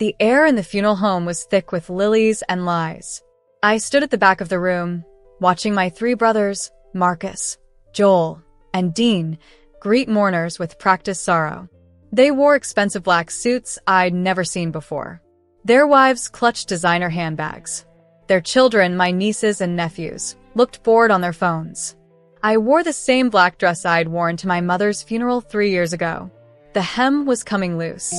The air in the funeral home was thick with lilies and lies. I stood at the back of the room, watching my 3 brothers, Marcus, Joel, and Dean, greet mourners with practiced sorrow. They wore expensive black suits I'd never seen before. Their wives clutched designer handbags. Their children, my nieces and nephews, looked bored on their phones. I wore the same black dress I'd worn to my mother's funeral 3 years ago. The hem was coming loose.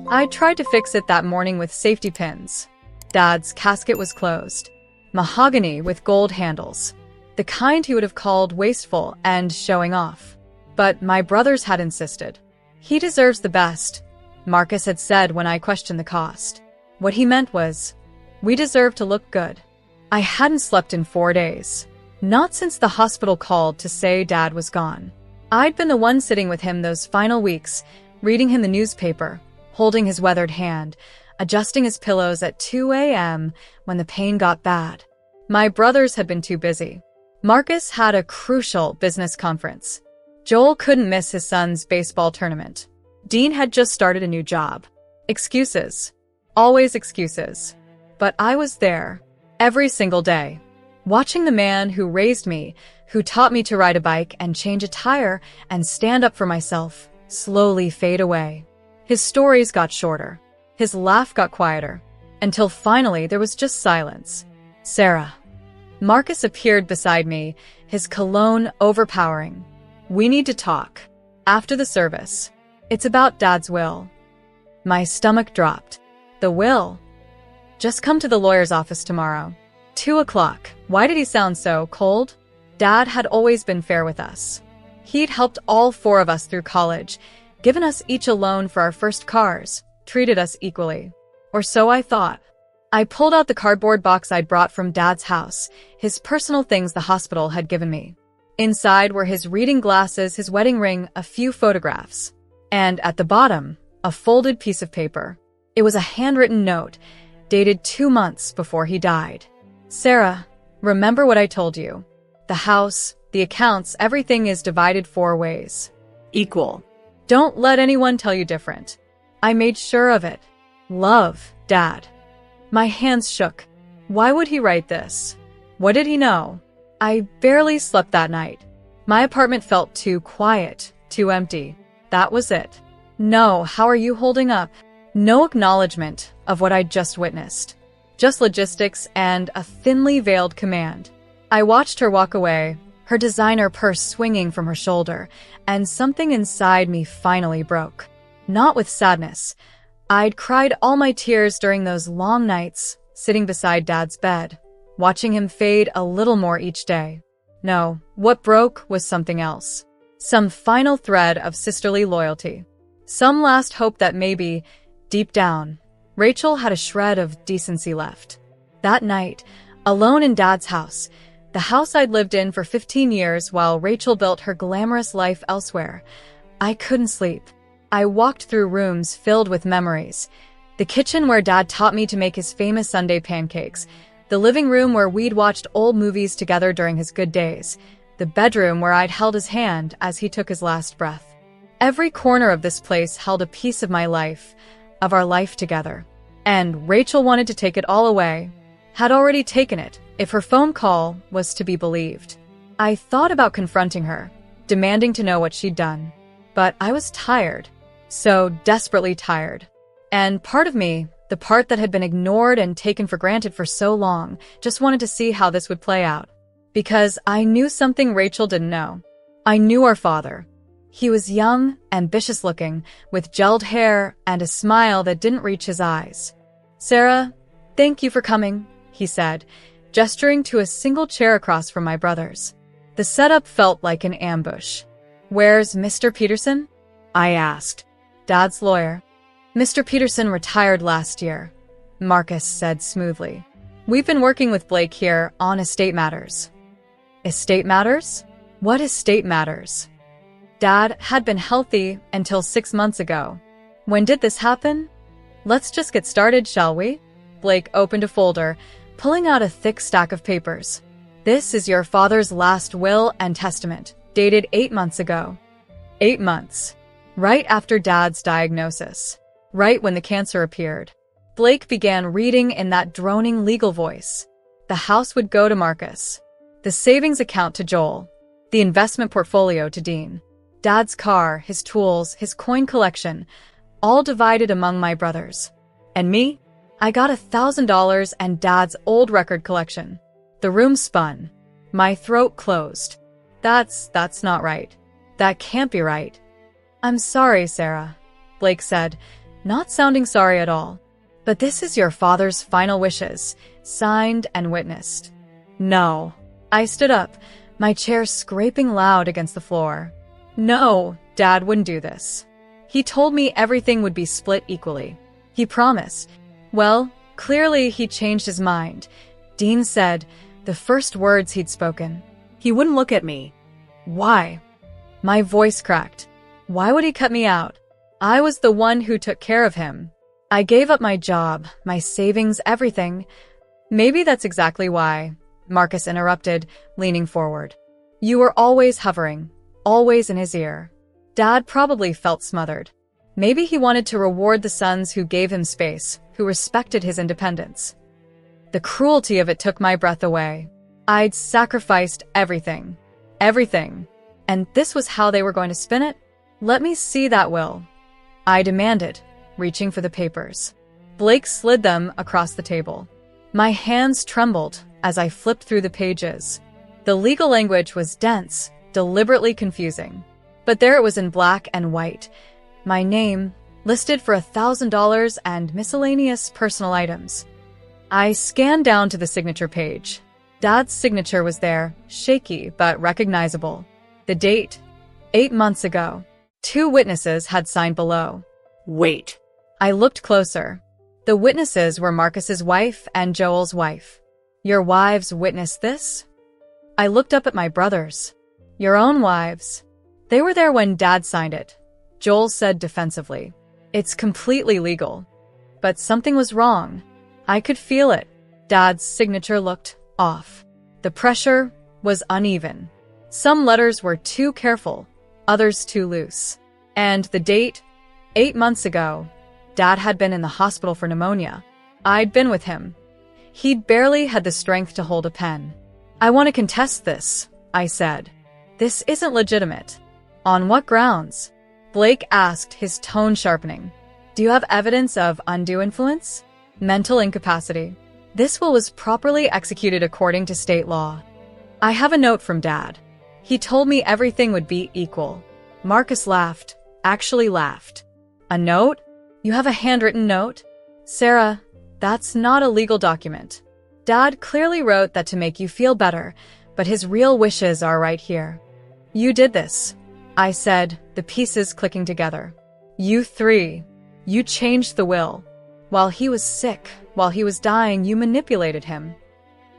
I tried to fix it that morning with safety pins. Dad's casket was closed. Mahogany with gold handles. The kind he would have called wasteful and showing off. But my brothers had insisted. He deserves the best, Marcus had said when I questioned the cost. What he meant was, we deserve to look good. I hadn't slept in 4 days. Not since the hospital called to say Dad was gone. I'd been the one sitting with him those final weeks, reading him the newspaper, holding his weathered hand, adjusting his pillows at 2 a.m. when the pain got bad. My brothers had been too busy. Marcus had a crucial business conference. Joel couldn't miss his son's baseball tournament. Dean had just started a new job. Excuses. Always excuses. But I was there, every single day, watching the man who raised me, who taught me to ride a bike and change a tire and stand up for myself, slowly fade away. His stories got shorter. His laugh got quieter. Until finally there was just silence. Sarah. Marcus appeared beside me, his cologne overpowering. We need to talk. After the service. It's about Dad's will. My stomach dropped. The will? Just come to the lawyer's office tomorrow. 2 o'clock. Why did he sound so cold? Dad had always been fair with us. He'd helped all 4 of us through college, given us each a loan for our first cars, treated us equally. Or so I thought. I pulled out the cardboard box I'd brought from Dad's house, his personal things the hospital had given me. Inside were his reading glasses, his wedding ring, a few photographs. And at the bottom, a folded piece of paper. It was a handwritten note, dated 2 months before he died. Sarah, remember what I told you. The house, the accounts, everything is divided 4 ways. Equal. Don't let anyone tell you different. I made sure of it. Love, Dad. My hands shook. Why would he write this? What did he know? I barely slept that night. My apartment felt too quiet, too empty. That was it. No, how are you holding up? No acknowledgement of what I'd just witnessed. Just logistics and a thinly veiled command. I watched her walk away, her designer purse swinging from her shoulder, and something inside me finally broke. Not with sadness. I'd cried all my tears during those long nights, sitting beside Dad's bed, watching him fade a little more each day. No, what broke was something else. Some final thread of sisterly loyalty. Some last hope that maybe, deep down, Rachel had a shred of decency left. That night, alone in Dad's house, the house I'd lived in for 15 years while Rachel built her glamorous life elsewhere, I couldn't sleep. I walked through rooms filled with memories. The kitchen where Dad taught me to make his famous Sunday pancakes. The living room where we'd watched old movies together during his good days. The bedroom where I'd held his hand as he took his last breath. Every corner of this place held a piece of my life, of our life together. And Rachel wanted to take it all away. Had already taken it, if her phone call was to be believed. I thought about confronting her, demanding to know what she'd done. But I was tired. So desperately tired. And part of me, the part that had been ignored and taken for granted for so long, just wanted to see how this would play out. Because I knew something Rachel didn't know. I knew our father. He was young, ambitious-looking, with gelled hair and a smile that didn't reach his eyes. Sarah, thank you for coming, he said, gesturing to a single chair across from my brother's. The setup felt like an ambush. Where's Mr. Peterson? I asked. Dad's lawyer. Mr. Peterson retired last year, Marcus said smoothly. We've been working with Blake here on estate matters. Estate matters? What estate matters? Dad had been healthy until 6 months ago. When did this happen? Let's just get started, shall we? Blake opened a folder, pulling out a thick stack of papers. This is your father's last will and testament, dated 8 months ago. 8 months. Right after Dad's diagnosis. Right when the cancer appeared. Blake began reading in that droning legal voice. The house would go to Marcus. The savings account to Joel. The investment portfolio to Dean. Dad's car, his tools, his coin collection, all divided among my brothers. And me? I got $1,000 and Dad's old record collection. The room spun. My throat closed. That's not right. That can't be right. I'm sorry, Sarah, Blake said, not sounding sorry at all. But this is your father's final wishes, signed and witnessed. No. I stood up, my chair scraping loud against the floor. No, Dad wouldn't do this. He told me everything would be split equally. He promised. Well, clearly he changed his mind. Dean said, the first words he'd spoken. He wouldn't look at me. Why? My voice cracked. Why would he cut me out? I was the one who took care of him. I gave up my job, my savings, everything. Maybe that's exactly why, Marcus interrupted, leaning forward. You were always hovering, always in his ear. Dad probably felt smothered. Maybe he wanted to reward the sons who gave him space, who respected his independence. The cruelty of it took my breath away. I'd sacrificed everything. Everything. And this was how they were going to spin it? Let me see that will. I demanded, reaching for the papers. Blake slid them across the table. My hands trembled as I flipped through the pages. The legal language was dense, deliberately confusing. But there it was in black and white. My name, listed for $1,000 and miscellaneous personal items. I scanned down to the signature page. Dad's signature was there, shaky but recognizable. The date, 8 months ago. 2 witnesses had signed below. Wait. I looked closer. The witnesses were Marcus's wife and Joel's wife. Your wives witnessed this? I looked up at my brothers. Your own wives. They were there when Dad signed it, Joel said defensively. It's completely legal. But something was wrong. I could feel it. Dad's signature looked off. The pressure was uneven. Some letters were too careful, others too loose. And the date, 8 months ago. Dad had been in the hospital for pneumonia. I'd been with him. He'd barely had the strength to hold a pen. I want to contest this, I said. This isn't legitimate. On what grounds? Blake asked, his tone sharpening. Do you have evidence of undue influence? Mental incapacity. This will was properly executed according to state law. I have a note from Dad. He told me everything would be equal. Marcus laughed, actually laughed. A note? You have a handwritten note? Sarah, that's not a legal document. Dad clearly wrote that to make you feel better, but his real wishes are right here. You did this, I said, the pieces clicking together. You 3. You changed the will. While he was sick, while he was dying, you manipulated him.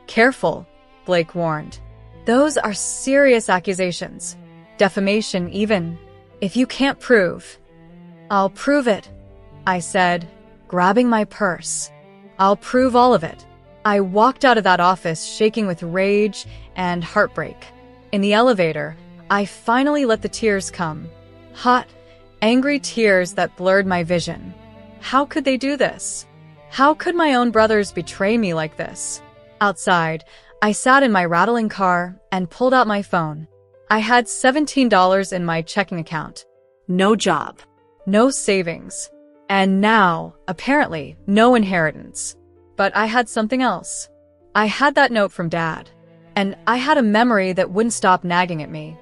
Careful, Blake warned. Those are serious accusations. Defamation even. If you can't prove. I'll prove it, I said, grabbing my purse. I'll prove all of it. I walked out of that office shaking with rage and heartbreak. In the elevator, I finally let the tears come. Hot, angry tears that blurred my vision. How could they do this? How could my own brothers betray me like this? Outside, I sat in my rattling car and pulled out my phone. I had $17 in my checking account. No job. No savings. And now, apparently, no inheritance. But I had something else. I had that note from Dad. And I had a memory that wouldn't stop nagging at me.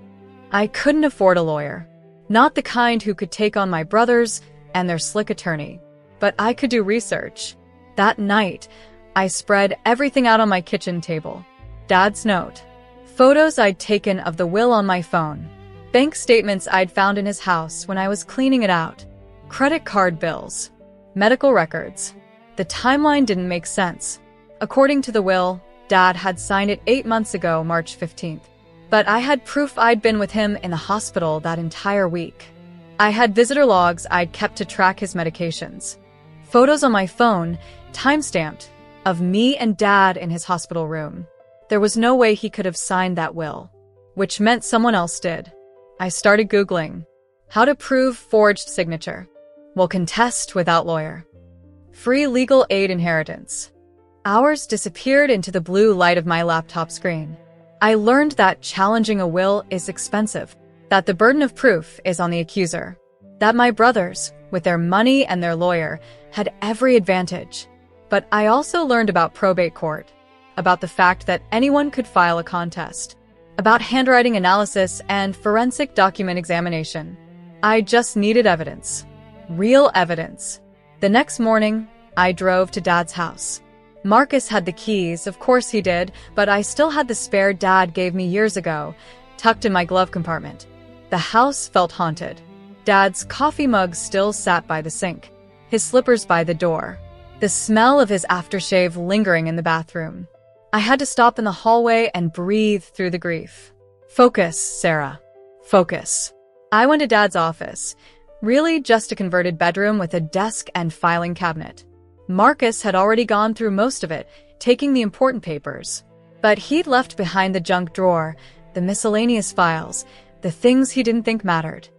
I couldn't afford a lawyer. Not the kind who could take on my brothers and their slick attorney. But I could do research. That night, I spread everything out on my kitchen table. Dad's note. Photos I'd taken of the will on my phone. Bank statements I'd found in his house when I was cleaning it out. Credit card bills. Medical records. The timeline didn't make sense. According to the will, Dad had signed it 8 months ago, March 15th. But I had proof I'd been with him in the hospital that entire week. I had visitor logs I'd kept to track his medications. Photos on my phone, time-stamped, of me and Dad in his hospital room. There was no way he could have signed that will, which meant someone else did. I started Googling. How to prove forged signature. Will contest without lawyer. Free legal aid inheritance. Hours disappeared into the blue light of my laptop screen. I learned that challenging a will is expensive, that the burden of proof is on the accuser, that my brothers, with their money and their lawyer, had every advantage. But I also learned about probate court, about the fact that anyone could file a contest, about handwriting analysis and forensic document examination. I just needed evidence. Real evidence. The next morning, I drove to Dad's house. Marcus had the keys, of course he did, but I still had the spare Dad gave me years ago, tucked in my glove compartment. The house felt haunted. Dad's coffee mug still sat by the sink, his slippers by the door, the smell of his aftershave lingering in the bathroom. I had to stop in the hallway and breathe through the grief. Focus, Sarah. Focus. I went to Dad's office, really just a converted bedroom with a desk and filing cabinet. Marcus had already gone through most of it, taking the important papers. But he'd left behind the junk drawer, the miscellaneous files, the things he didn't think mattered.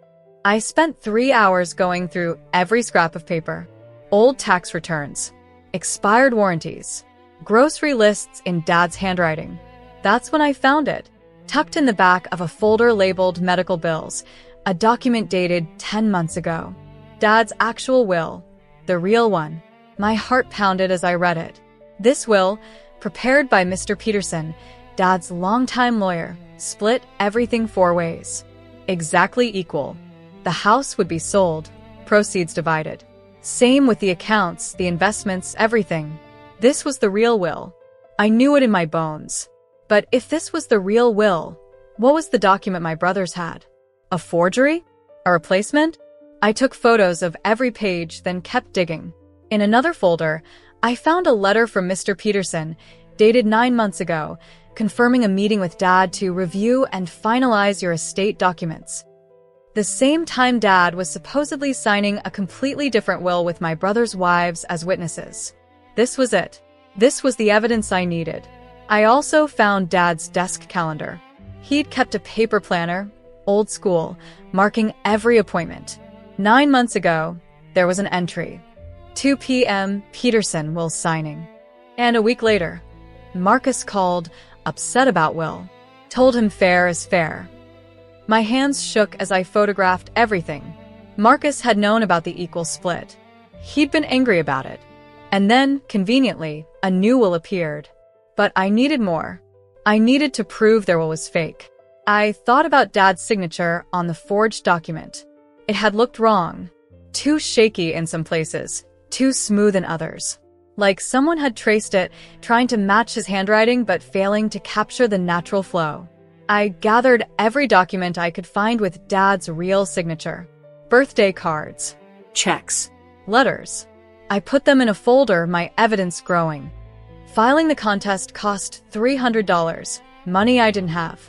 I spent 3 hours going through every scrap of paper. Old tax returns, expired warranties, grocery lists in Dad's handwriting. That's when I found it, tucked in the back of a folder labeled medical bills, a document dated 10 months ago. Dad's actual will, the real one. My heart pounded as I read it. This will, prepared by Mr. Peterson, Dad's longtime lawyer, split everything 4 ways. Exactly equal. The house would be sold, proceeds divided. Same with the accounts, the investments, everything. This was the real will. I knew it in my bones. But if this was the real will, what was the document my brothers had? A forgery? A replacement? I took photos of every page, then kept digging. In another folder, I found a letter from Mr. Peterson, dated 9 months ago, confirming a meeting with Dad to review and finalize your estate documents. The same time Dad was supposedly signing a completely different will with my brothers' wives as witnesses. This was it. This was the evidence I needed. I also found Dad's desk calendar. He'd kept a paper planner, old school, marking every appointment. 9 months ago, there was an entry. 2 p.m. Peterson will signing. And a week later, Marcus called, upset about Will. Told him fair is fair. My hands shook as I photographed everything. Marcus had known about the equal split. He'd been angry about it. And then, conveniently, a new will appeared. But I needed more. I needed to prove their will was fake. I thought about Dad's signature on the forged document. It had looked wrong. Too shaky in some places, too smooth in others. Like someone had traced it, trying to match his handwriting but failing to capture the natural flow. I gathered every document I could find with Dad's real signature. Birthday cards, checks, letters. I put them in a folder, my evidence growing. Filing the contest cost $300, money I didn't have.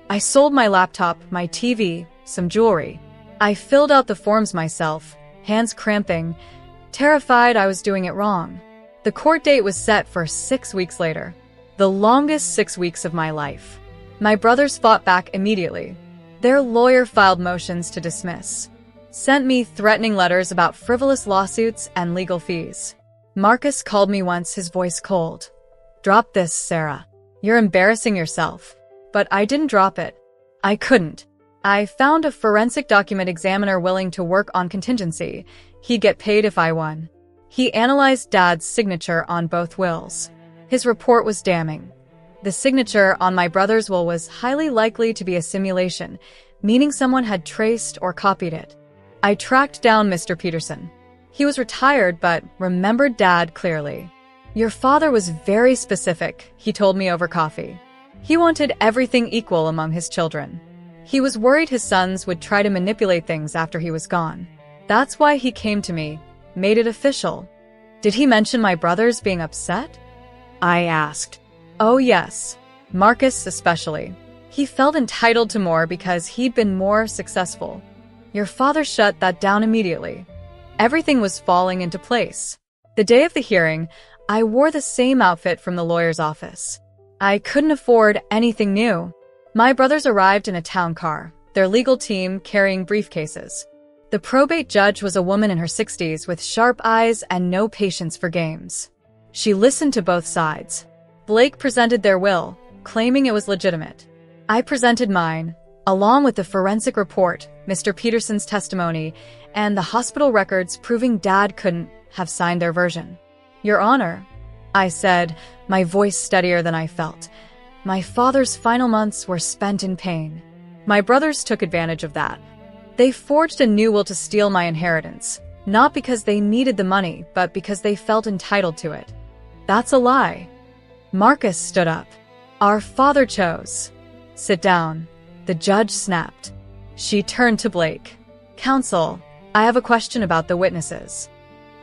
I sold my laptop, my TV, some jewelry. I filled out the forms myself, hands cramping, terrified I was doing it wrong. The court date was set for 6 weeks later, the longest 6 weeks of my life. My brothers fought back immediately. Their lawyer filed motions to dismiss, sent me threatening letters about frivolous lawsuits and legal fees. Marcus called me once, his voice cold. "Drop this, Sarah. You're embarrassing yourself." But I didn't drop it. I couldn't. I found a forensic document examiner willing to work on contingency. He'd get paid if I won. He analyzed Dad's signature on both wills. His report was damning. The signature on my brother's will was highly likely to be a simulation, meaning someone had traced or copied it. I tracked down Mr. Peterson. He was retired but remembered Dad clearly. "Your father was very specific," he told me over coffee. He wanted everything equal among his children. He was worried his sons would try to manipulate things after he was gone. That's why he came to me, made it official. "Did he mention my brothers being upset?" I asked. "Oh yes, Marcus especially. He felt entitled to more because he'd been more successful. Your father shut that down immediately. Everything was falling into place. The day of the hearing, I wore the same outfit from the lawyer's office. I couldn't afford anything new. My brothers arrived in a town car, their legal team carrying briefcases. The probate judge was a woman in her 60s with sharp eyes and no patience for games. She listened to both sides. Blake presented their will, claiming it was legitimate. I presented mine, along with the forensic report, Mr. Peterson's testimony, and the hospital records proving Dad couldn't have signed their version. Your Honor, I said, my voice steadier than I felt. My father's final months were spent in pain. My brothers took advantage of that. They forged a new will to steal my inheritance, not because they needed the money, but because they felt entitled to it. That's a lie. Marcus stood up. Our father chose. Sit down. The judge snapped. She turned to Blake. Counsel, I have a question about the witnesses.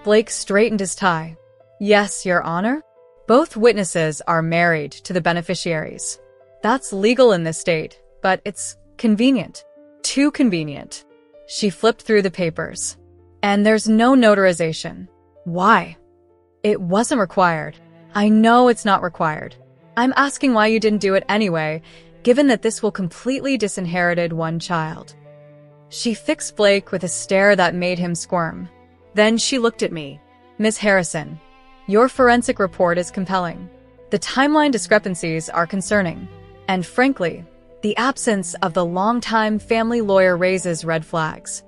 Blake straightened his tie. Yes, Your Honor. Both witnesses are married to the beneficiaries. That's legal in this state, but it's convenient. Too convenient. She flipped through the papers. And there's no notarization. Why? It wasn't required. I know it's not required. I'm asking why you didn't do it anyway, given that this will completely disinherited one child. She fixed Blake with a stare that made him squirm. Then she looked at me. Miss Harrison, your forensic report is compelling. The timeline discrepancies are concerning. And frankly, the absence of the longtime family lawyer raises red flags.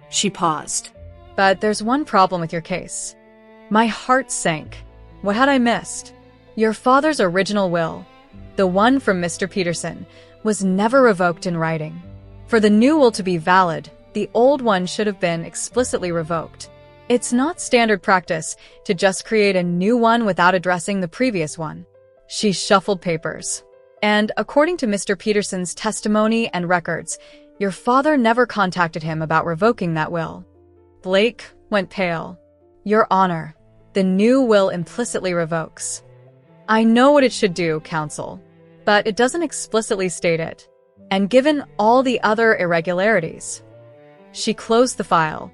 She paused. But there's one problem with your case. My heart sank. What had I missed? Your father's original will, the one from Mr. Peterson, was never revoked in writing. For the new will to be valid, the old one should have been explicitly revoked. It's not standard practice to just create a new one without addressing the previous one. She shuffled papers. And according to Mr. Peterson's testimony and records, your father never contacted him about revoking that will. Blake went pale. Your Honor, the new will implicitly revokes. I know what it should do, counsel, but it doesn't explicitly state it. And given all the other irregularities. She closed the file.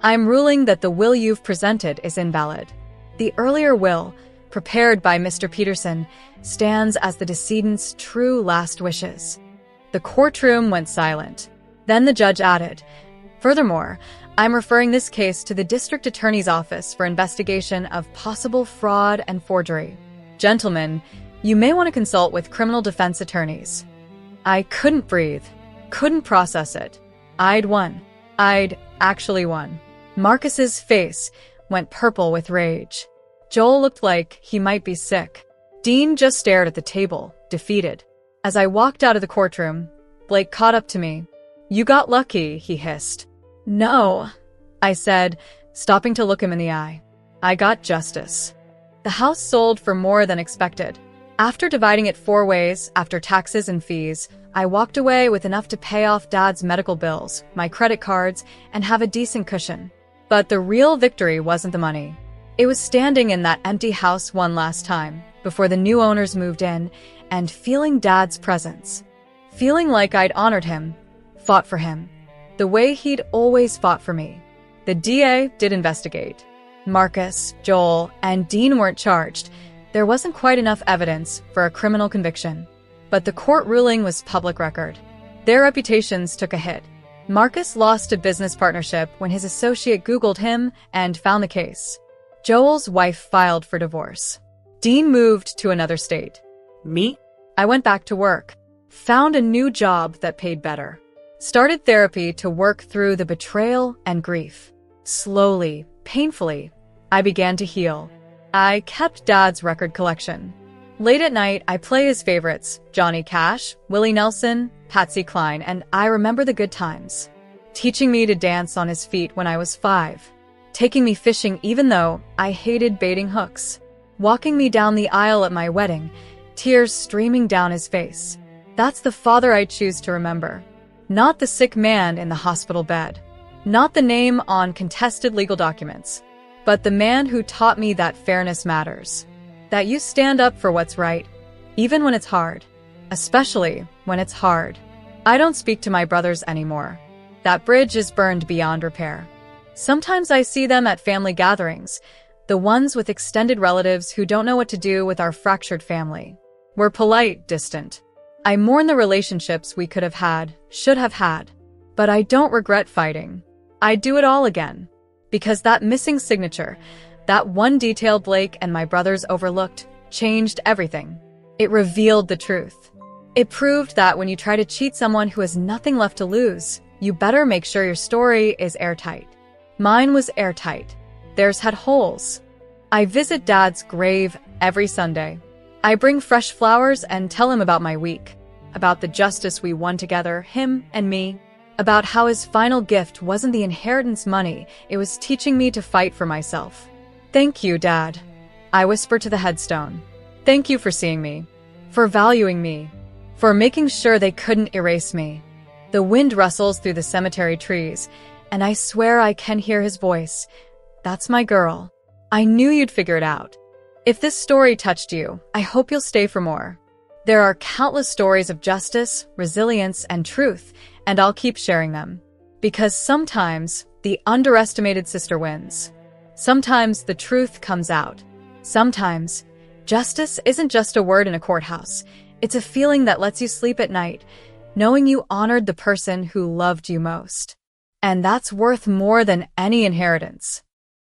I'm ruling that the will you've presented is invalid. The earlier will, prepared by Mr. Peterson, stands as the decedent's true last wishes. The courtroom went silent. Then the judge added, furthermore, I'm referring this case to the district attorney's office for investigation of possible fraud and forgery. Gentlemen, you may want to consult with criminal defense attorneys. I couldn't breathe, couldn't process it. I'd won. I'd actually won. Marcus's face went purple with rage. Joel looked like he might be sick. Dean just stared at the table, defeated. As I walked out of the courtroom, Blake caught up to me. You got lucky, he hissed. No, I said, stopping to look him in the eye. I got justice. The house sold for more than expected. After dividing it 4 ways, after taxes and fees, I walked away with enough to pay off Dad's medical bills, my credit cards, and have a decent cushion. But the real victory wasn't the money. It was standing in that empty house one last time, before the new owners moved in, and feeling Dad's presence. Feeling like I'd honored him, fought for him, the way he'd always fought for me. The DA did investigate. Marcus, Joel, and Dean weren't charged. There wasn't quite enough evidence for a criminal conviction. But the court ruling was public record. Their reputations took a hit. Marcus lost a business partnership when his associate Googled him and found the case. Joel's wife filed for divorce. Dean moved to another state. Me? I went back to work. Found a new job that paid better. Started therapy to work through the betrayal and grief. Slowly, painfully, I began to heal. I kept Dad's record collection. Late at night, I play his favorites, Johnny Cash, Willie Nelson, Patsy Cline, and I remember the good times. Teaching me to dance on his feet when I was 5. Taking me fishing even though I hated baiting hooks. Walking me down the aisle at my wedding, tears streaming down his face. That's the father I choose to remember. Not the sick man in the hospital bed. Not the name on contested legal documents. But the man who taught me that fairness matters. That you stand up for what's right, even when it's hard. Especially when it's hard. I don't speak to my brothers anymore. That bridge is burned beyond repair. Sometimes I see them at family gatherings, the ones with extended relatives who don't know what to do with our fractured family. We're polite, distant. I mourn the relationships we could have had, should have had. But I don't regret fighting. I'd do it all again. Because that missing signature, that one detail Blake and my brothers overlooked, changed everything. It revealed the truth. It proved that when you try to cheat someone who has nothing left to lose, you better make sure your story is airtight. Mine was airtight. Theirs had holes. I visit Dad's grave every Sunday. I bring fresh flowers and tell him about my week, about the justice we won together, him and me, about how his final gift wasn't the inheritance money, it was teaching me to fight for myself. Thank you, Dad. I whisper to the headstone. Thank you for seeing me, for valuing me, for making sure they couldn't erase me. The wind rustles through the cemetery trees, and I swear I can hear his voice. That's my girl. I knew you'd figure it out. If this story touched you, I hope you'll stay for more. There are countless stories of justice, resilience, and truth, and I'll keep sharing them. Because sometimes the underestimated sister wins. Sometimes the truth comes out. Sometimes justice isn't just a word in a courthouse. It's a feeling that lets you sleep at night, knowing you honored the person who loved you most. And that's worth more than any inheritance.